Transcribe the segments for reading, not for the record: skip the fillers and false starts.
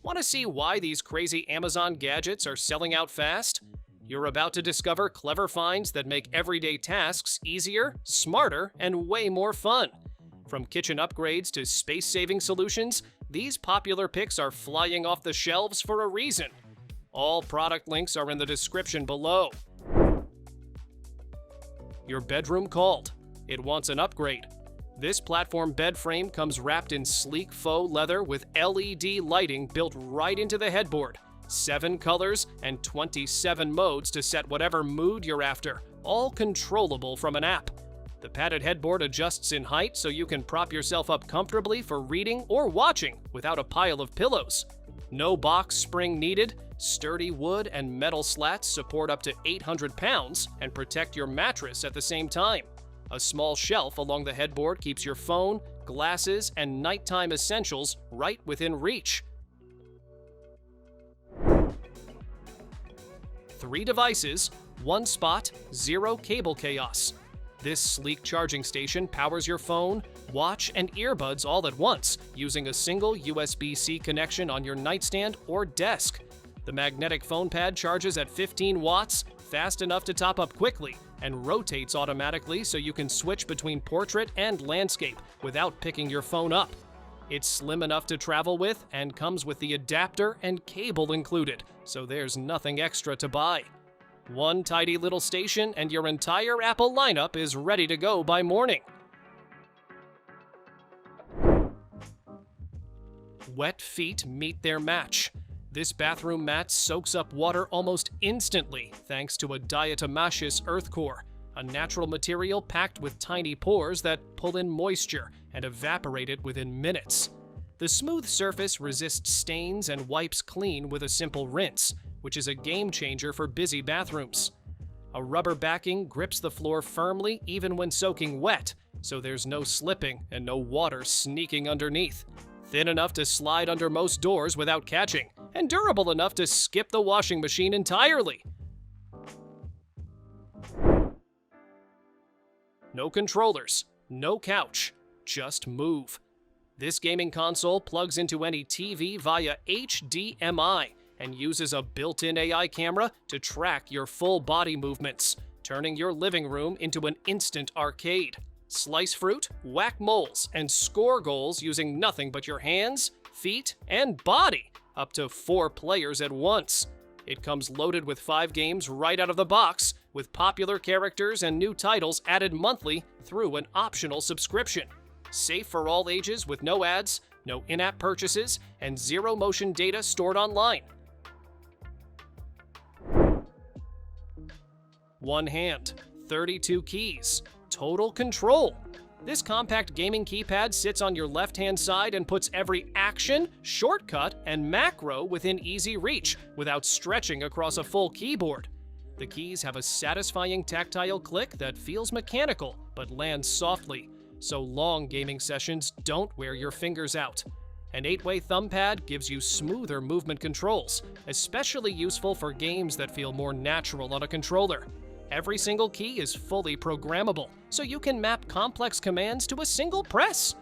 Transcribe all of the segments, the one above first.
Want to see why these crazy Amazon gadgets are selling out fast? You're about to discover clever finds that make everyday tasks easier, smarter, and way more fun. From kitchen upgrades to space-saving solutions, these popular picks are flying off the shelves for a reason. All product links are in the description below. Your bedroom called. It wants an upgrade. This platform bed frame comes wrapped in sleek faux leather with LED lighting built right into the headboard. 7 colors and 27 modes to set whatever mood you're after, all controllable from an app. The padded headboard adjusts in height so you can prop yourself up comfortably for reading or watching without a pile of pillows. No box spring needed. Sturdy wood and metal slats support up to 800 pounds and protect your mattress at the same time. A small shelf along the headboard keeps your phone, glasses, and nighttime essentials right within reach. 3 devices, 1 spot, 0 cable chaos. This sleek charging station powers your phone, watch, and earbuds all at once using a single USB-C connection on your nightstand or desk. The magnetic phone pad charges at 15 watts, fast enough to top up quickly, and rotates automatically so you can switch between portrait and landscape without picking your phone up. It's slim enough to travel with and comes with the adapter and cable included, so there's nothing extra to buy. One tidy little station and your entire Apple lineup is ready to go by morning. Wet feet meet their match. This bathroom mat soaks up water almost instantly thanks to a diatomaceous earth core, a natural material packed with tiny pores that pull in moisture and evaporate it within minutes. The smooth surface resists stains and wipes clean with a simple rinse, which is a game changer for busy bathrooms. A rubber backing grips the floor firmly even when soaking wet, so there's no slipping and no water sneaking underneath. Thin enough to slide under most doors without catching, and durable enough to skip the washing machine entirely. No controllers, no couch, just move. This gaming console plugs into any TV via HDMI and uses a built-in AI camera to track your full body movements, turning your living room into an instant arcade. Slice fruit, whack moles, and score goals using nothing but your hands, feet, and body, up to 4 players at once. It comes loaded with 5 games right out of the box, with popular characters and new titles added monthly through an optional subscription. Safe for all ages with no ads, no in-app purchases, and 0 motion data stored online. One hand, 32 keys, total control. This compact gaming keypad sits on your left-hand side and puts every action, shortcut, and macro within easy reach without stretching across a full keyboard. The keys have a satisfying tactile click that feels mechanical but lands softly, so long gaming sessions don't wear your fingers out. An 8-way thumb pad gives you smoother movement controls, especially useful for games that feel more natural on a controller. Every single key is fully programmable, so you can map complex commands to a single press.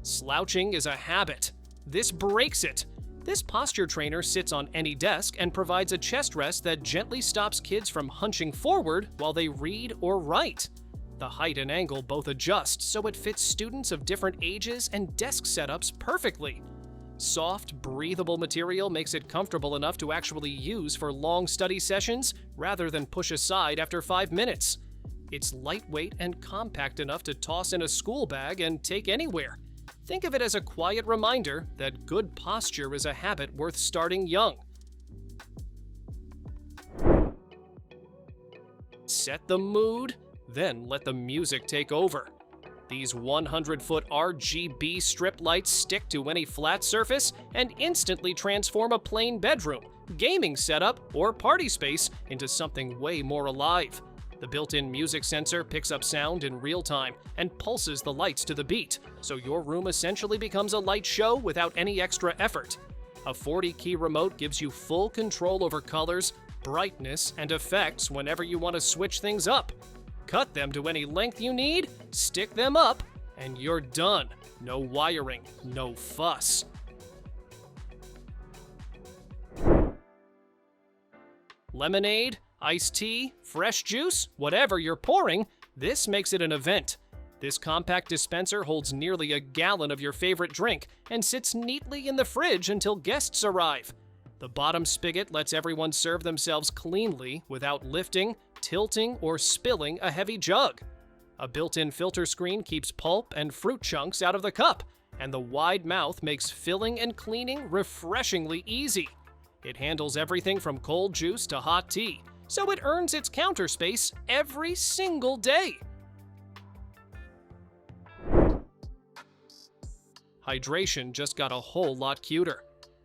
Slouching is a habit. This breaks it. This posture trainer sits on any desk and provides a chest rest that gently stops kids from hunching forward while they read or write. The height and angle both adjust so it fits students of different ages and desk setups perfectly. Soft, breathable material makes it comfortable enough to actually use for long study sessions rather than push aside after 5 minutes. It's lightweight and compact enough to toss in a school bag and take anywhere. Think of it as a quiet reminder that good posture is a habit worth starting young. Set the mood, then let the music take over. These 100-foot RGB strip lights stick to any flat surface and instantly transform a plain bedroom, gaming setup, or party space into something way more alive. The built-in music sensor picks up sound in real time and pulses the lights to the beat, so your room essentially becomes a light show without any extra effort. A 40-key remote gives you full control over colors, brightness, and effects whenever you want to switch things up. Cut them to any length you need, stick them up, and you're done. No wiring, no fuss. Lemonade, iced tea, fresh juice, whatever you're pouring, this makes it an event. This compact dispenser holds nearly a gallon of your favorite drink and sits neatly in the fridge until guests arrive. The bottom spigot lets everyone serve themselves cleanly without lifting, tilting, or spilling a heavy jug. A built-in filter screen keeps pulp and fruit chunks out of the cup, and the wide mouth makes filling and cleaning refreshingly easy. It handles everything from cold juice to hot tea, so it earns its counter space every single day. Hydration just got a whole lot cuter.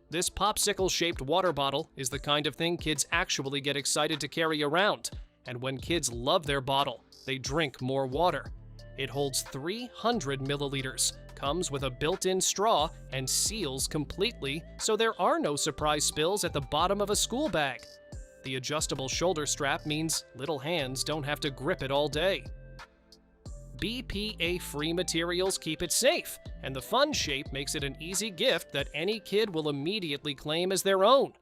This popsicle-shaped water bottle is the kind of thing kids actually get excited to carry around, and when kids love their bottle, they drink more water. It holds 300 milliliters, comes with a built-in straw, and seals completely, so there are no surprise spills at the bottom of a school bag. The adjustable shoulder strap means little hands don't have to grip it all day. BPA-free materials keep it safe, and the fun shape makes it an easy gift that any kid will immediately claim as their own.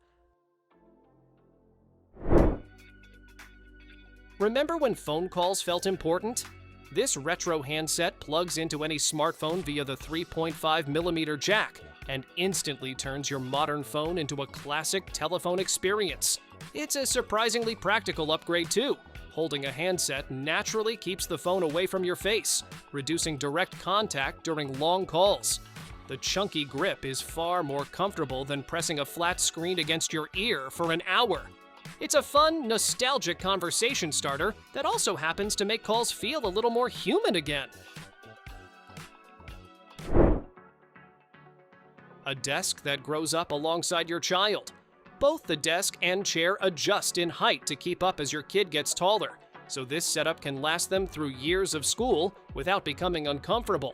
Remember when phone calls felt important? This retro handset plugs into any smartphone via the 3.5mm jack and instantly turns your modern phone into a classic telephone experience. It's a surprisingly practical upgrade too. Holding a handset naturally keeps the phone away from your face, reducing direct contact during long calls. The chunky grip is far more comfortable than pressing a flat screen against your ear for an hour. It's a fun, nostalgic conversation starter that also happens to make calls feel a little more human again. A desk that grows up alongside your child. Both the desk and chair adjust in height to keep up as your kid gets taller, so this setup can last them through years of school without becoming uncomfortable.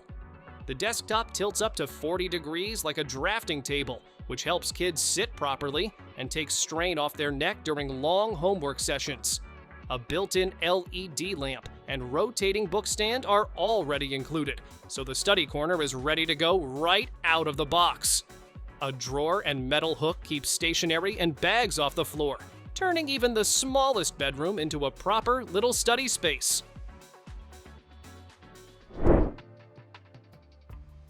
The desktop tilts up to 40 degrees like a drafting table, which helps kids sit properly and takes strain off their neck during long homework sessions. A built-in LED lamp and rotating book stand are already included, so the study corner is ready to go right out of the box. A drawer and metal hook keep stationery and bags off the floor, turning even the smallest bedroom into a proper little study space.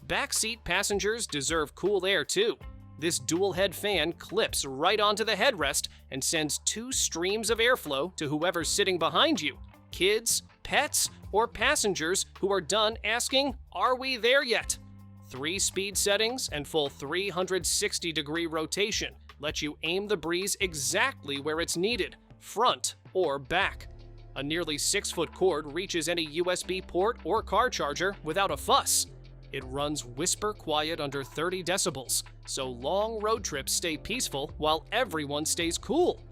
Backseat passengers deserve cool air too. This dual-head fan clips right onto the headrest and sends 2 streams of airflow to whoever's sitting behind you, kids, pets, or passengers who are done asking, "Are we there yet?" 3 speed settings and full 360-degree rotation let you aim the breeze exactly where it's needed, front or back. A nearly 6-foot cord reaches any USB port or car charger without a fuss. It runs whisper quiet under 30 decibels, so long road trips stay peaceful while everyone stays cool.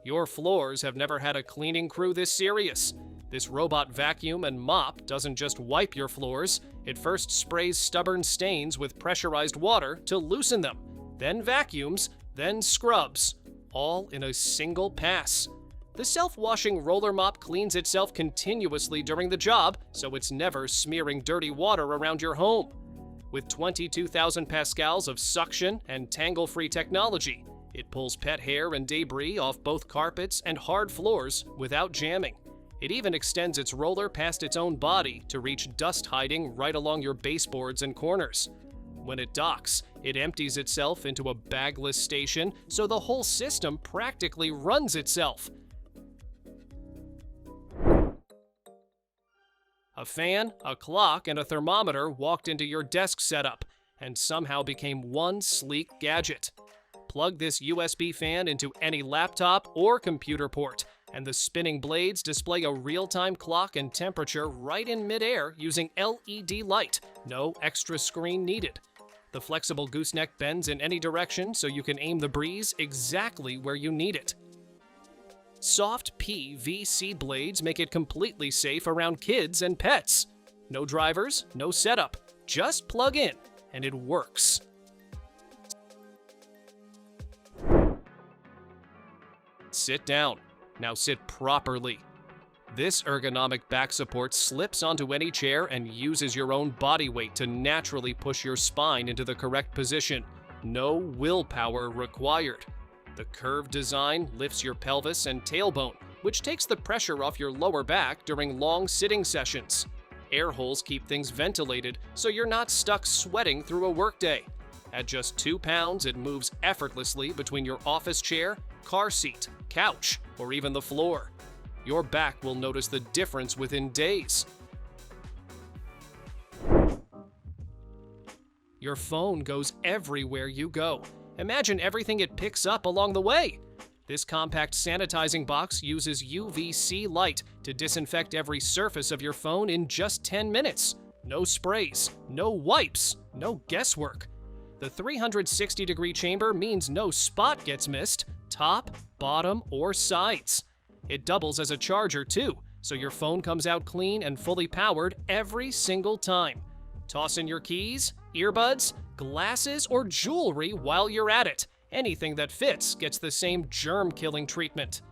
Your floors have never had a cleaning crew this serious. This robot vacuum and mop doesn't just wipe your floors, it first sprays stubborn stains with pressurized water to loosen them, then vacuums, then scrubs, all in a single pass. The self-washing roller mop cleans itself continuously during the job, so it's never smearing dirty water around your home. With 22,000 pascals of suction and tangle-free technology, it pulls pet hair and debris off both carpets and hard floors without jamming. It even extends its roller past its own body to reach dust hiding right along your baseboards and corners. When it docks, it empties itself into a bagless station, so the whole system practically runs itself. A fan, a clock, and a thermometer walked into your desk setup and somehow became one sleek gadget. Plug this USB fan into any laptop or computer port, and the spinning blades display a real-time clock and temperature right in midair using LED light. No extra screen needed. The flexible gooseneck bends in any direction so you can aim the breeze exactly where you need it. Soft PVC blades make it completely safe around kids and pets. No drivers, no setup, just plug in, and it works. Sit down. Now sit properly. This ergonomic back support slips onto any chair and uses your own body weight to naturally push your spine into the correct position. No willpower required. The curved design lifts your pelvis and tailbone, which takes the pressure off your lower back during long sitting sessions. Air holes keep things ventilated, so you're not stuck sweating through a workday. At just 2 pounds, it moves effortlessly between your office chair, car seat, couch, or even the floor. Your back will notice the difference within days. Your phone goes everywhere you go. Imagine everything it picks up along the way. This compact sanitizing box uses UVC light to disinfect every surface of your phone in just 10 minutes. No sprays, no wipes, no guesswork. The 360-degree chamber means no spot gets missed, top, bottom, or sides. It doubles as a charger too, so your phone comes out clean and fully powered every single time. Toss in your keys, earbuds, glasses, or jewelry while you're at it. Anything that fits gets the same germ-killing treatment.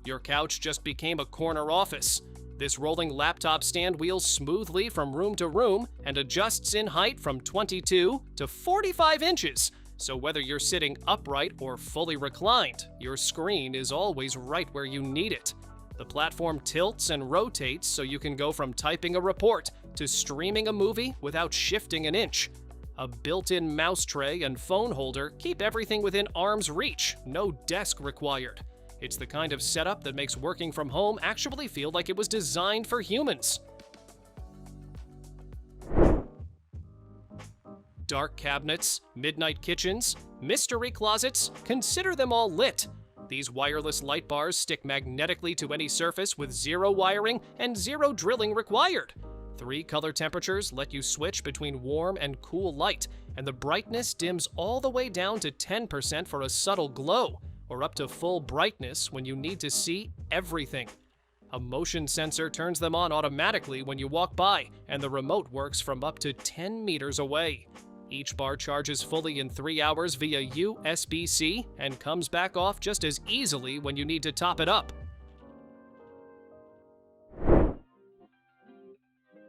Your couch just became a corner office. This rolling laptop stand wheels smoothly from room to room and adjusts in height from 22 to 45 inches. So whether you're sitting upright or fully reclined, your screen is always right where you need it. The platform tilts and rotates so you can go from typing a report to streaming a movie without shifting an inch. A built-in mouse tray and phone holder keep everything within arm's reach, no desk required. It's the kind of setup that makes working from home actually feel like it was designed for humans. Dark cabinets, midnight kitchens, mystery closets, consider them all lit. These wireless light bars stick magnetically to any surface with zero wiring and zero drilling required. 3 color temperatures let you switch between warm and cool light, and the brightness dims all the way down to 10% for a subtle glow, or up to full brightness when you need to see everything. A motion sensor turns them on automatically when you walk by, and the remote works from up to 10 meters away. Each bar charges fully in 3 hours via USB-C and comes back off just as easily when you need to top it up.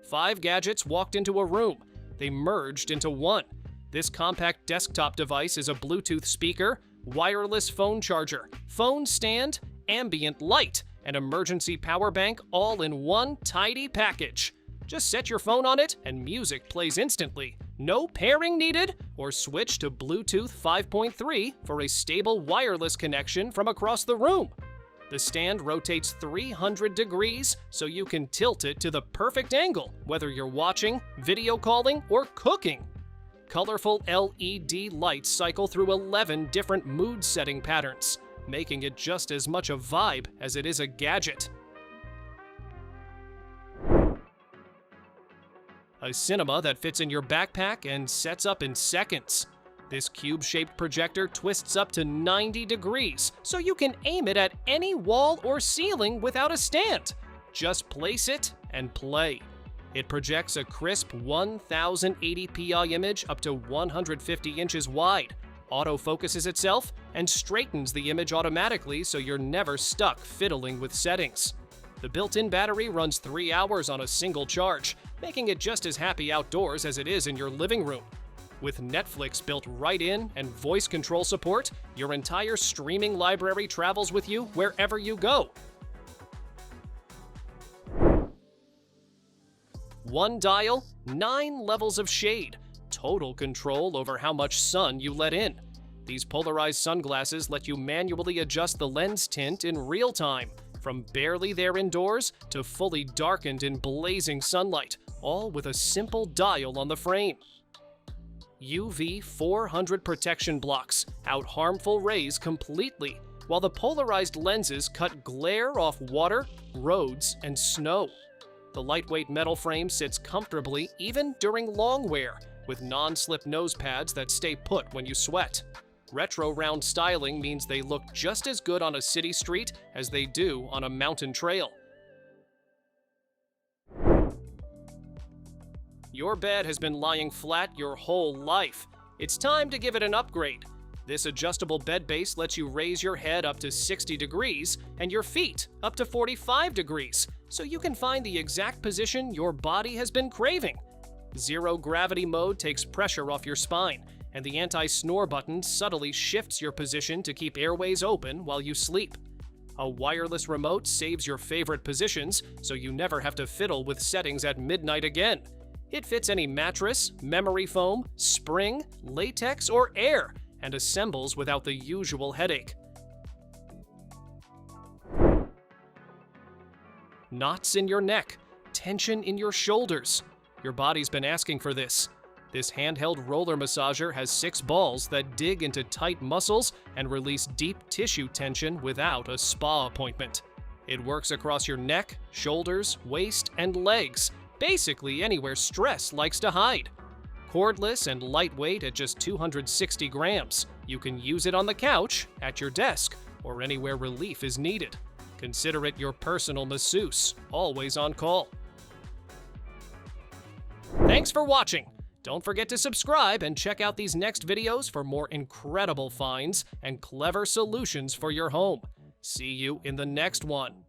5 gadgets walked into a room. They merged into one. This compact desktop device is a Bluetooth speaker, wireless phone charger, phone stand, ambient light, and emergency power bank all in one tidy package. Just set your phone on it and music plays instantly. No pairing needed, or switch to Bluetooth 5.3 for a stable wireless connection from across the room. The stand rotates 300 degrees so you can tilt it to the perfect angle, whether you're watching, video calling, or cooking. Colorful LED lights cycle through 11 different mood setting patterns, making it just as much a vibe as it is a gadget. A cinema that fits in your backpack and sets up in seconds. This cube-shaped projector twists up to 90 degrees, so you can aim it at any wall or ceiling without a stand. Just place it and play. It projects a crisp 1080p image up to 150 inches wide, autofocuses itself, and straightens the image automatically so you're never stuck fiddling with settings. The built-in battery runs 3 hours on a single charge, making it just as happy outdoors as it is in your living room. With Netflix built right in and voice control support, your entire streaming library travels with you wherever you go. One dial, 9 levels of shade, total control over how much sun you let in. These polarized sunglasses let you manually adjust the lens tint in real time, from barely there indoors to fully darkened in blazing sunlight, all with a simple dial on the frame. UV 400 protection blocks out harmful rays completely, while the polarized lenses cut glare off water, roads, and snow. The lightweight metal frame sits comfortably even during long wear, with non-slip nose pads that stay put when you sweat. Retro round styling means they look just as good on a city street as they do on a mountain trail. Your bed has been lying flat your whole life. It's time to give it an upgrade. This adjustable bed base lets you raise your head up to 60 degrees and your feet up to 45 degrees, so you can find the exact position your body has been craving. Zero gravity mode takes pressure off your spine, and the anti-snore button subtly shifts your position to keep airways open while you sleep. A wireless remote saves your favorite positions, so you never have to fiddle with settings at midnight again. It fits any mattress, memory foam, spring, latex, or air, and assembles without the usual headache. Knots in your neck, tension in your shoulders. Your body's been asking for this. This handheld roller massager has 6 balls that dig into tight muscles and release deep tissue tension without a spa appointment. It works across your neck, shoulders, waist, and legs, basically anywhere stress likes to hide. Cordless and lightweight at just 260 grams, you can use it on the couch, at your desk, or anywhere relief is needed. Consider it your personal masseuse, always on call. Thanks for watching! Don't forget to subscribe and check out these next videos for more incredible finds and clever solutions for your home. See you in the next one.